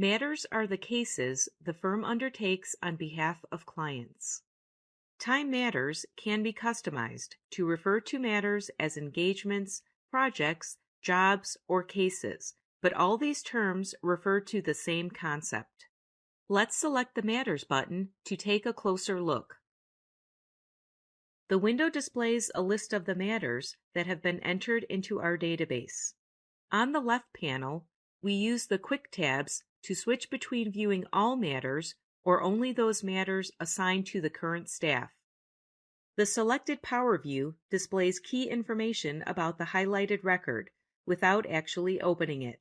Matters are the cases the firm undertakes on behalf of clients. Time matters can be customized to refer to matters as engagements, projects, jobs, or cases, but all these terms refer to the same concept. Let's select the Matters button to take a closer look. The window displays a list of the matters that have been entered into our database. On the left panel, we use the Quick tabs to switch between viewing all matters or only those matters assigned to the current staff. The selected Power View displays key information about the highlighted record without actually opening it.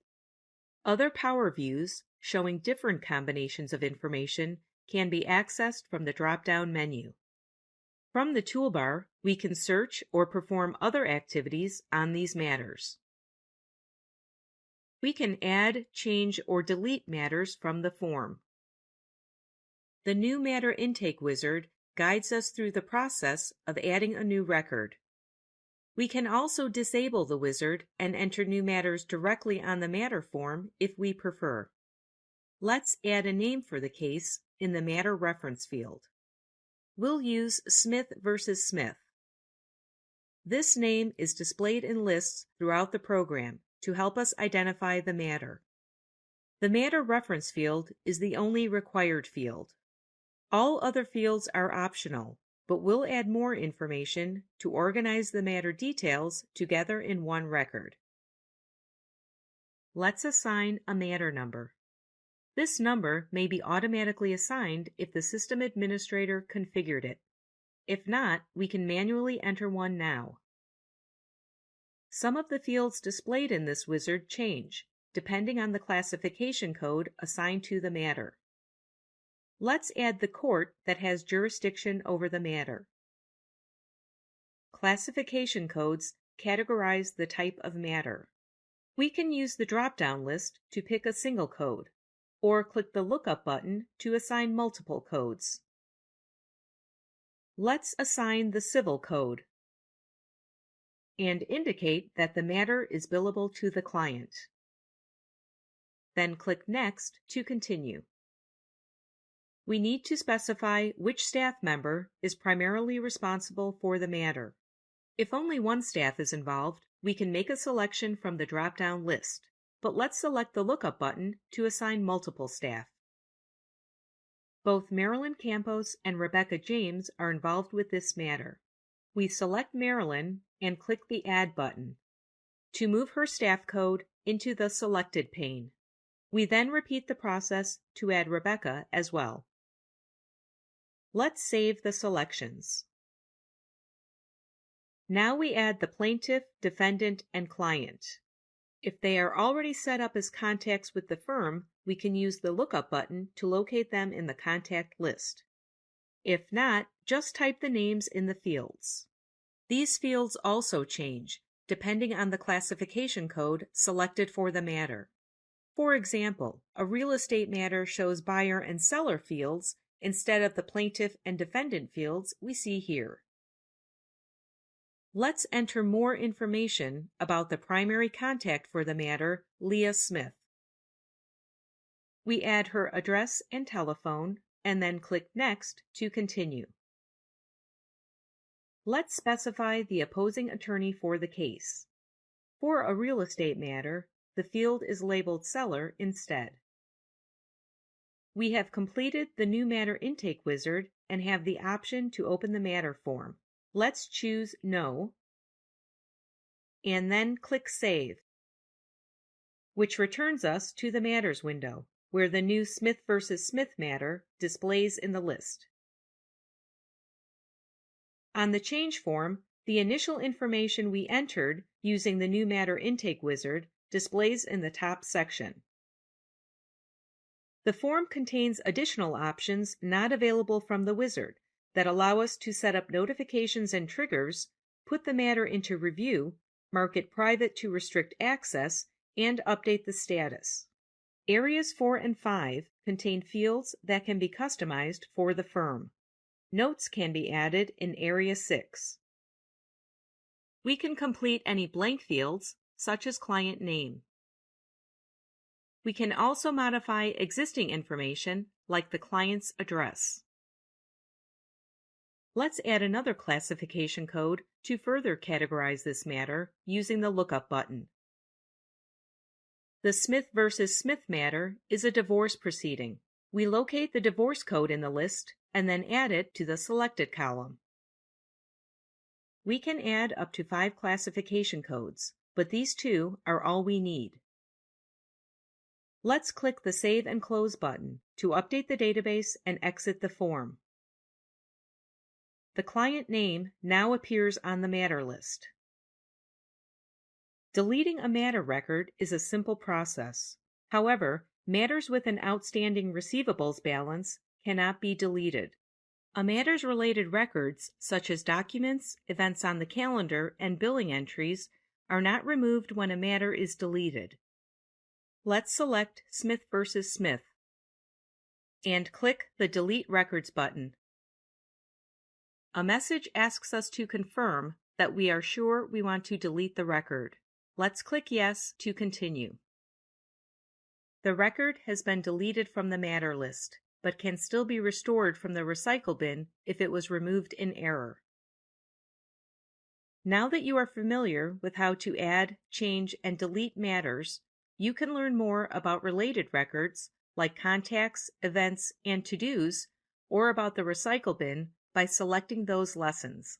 Other Power Views, showing different combinations of information, can be accessed from the drop-down menu. From the toolbar, we can search or perform other activities on these matters. We can add, change, or delete matters from the form. The new Matter Intake Wizard guides us through the process of adding a new record. We can also disable the wizard and enter new matters directly on the matter form if we prefer. Let's add a name for the case in the Matter Reference field. We'll use Smith versus Smith. This name is displayed in lists throughout the program to help us identify the matter. The Matter Reference field is the only required field. All other fields are optional, but we'll add more information to organize the matter details together in one record. Let's assign a matter number. This number may be automatically assigned if the system administrator configured it. If not, we can manually enter one now. Some of the fields displayed in this wizard change, depending on the classification code assigned to the matter. Let's add the court that has jurisdiction over the matter. Classification codes categorize the type of matter. We can use the drop-down list to pick a single code, or click the Lookup button to assign multiple codes. Let's assign the Civil Code and indicate that the matter is billable to the client. Then click Next to continue. We need to specify which staff member is primarily responsible for the matter. If only one staff is involved, we can make a selection from the drop-down list, but let's select the Lookup button to assign multiple staff. Both Marilyn Campos and Rebecca James are involved with this matter. We select Marilyn and click the Add button to move her staff code into the Selected pane. We then repeat the process to add Rebecca as well. Let's save the selections. Now we add the plaintiff, defendant, and client. If they are already set up as contacts with the firm, we can use the Lookup button to locate them in the contact list. If not, just type the names in the fields. These fields also change, depending on the classification code selected for the matter. For example, a real estate matter shows buyer and seller fields instead of the plaintiff and defendant fields we see here. Let's enter more information about the primary contact for the matter, Leah Smith. We add her address and telephone, and then click Next to continue. Let's specify the opposing attorney for the case. For a real estate matter, the field is labeled Seller instead. We have completed the new Matter Intake Wizard and have the option to open the matter form. Let's choose No, and then click Save, which returns us to the Matters window, where the new Smith versus Smith matter displays in the list. On the change form, the initial information we entered using the new Matter Intake Wizard displays in the top section. The form contains additional options not available from the wizard that allow us to set up notifications and triggers, put the matter into review, mark it private to restrict access, and update the status. Areas 4 and 5 contain fields that can be customized for the firm. Notes can be added in Area 6. We can complete any blank fields, such as client name. We can also modify existing information, like the client's address. Let's add another classification code to further categorize this matter using the Lookup button. The Smith versus Smith matter is a divorce proceeding. We locate the divorce code in the list and then add it to the Selected column. We can add up to 5 classification codes, but these 2 are all we need. Let's click the Save and Close button to update the database and exit the form. The client name now appears on the matter list. Deleting a matter record is a simple process. However, matters with an outstanding receivables balance cannot be deleted. A matter's related records, such as documents, events on the calendar, and billing entries, are not removed when a matter is deleted. Let's select Smith versus Smith and click the Delete Records button. A message asks us to confirm that we are sure we want to delete the record. Let's click Yes to continue. The record has been deleted from the matter list, but can still be restored from the recycle bin if it was removed in error. Now that you are familiar with how to add, change, and delete matters, you can learn more about related records like contacts, events, and to-dos, or about the recycle bin by selecting those lessons.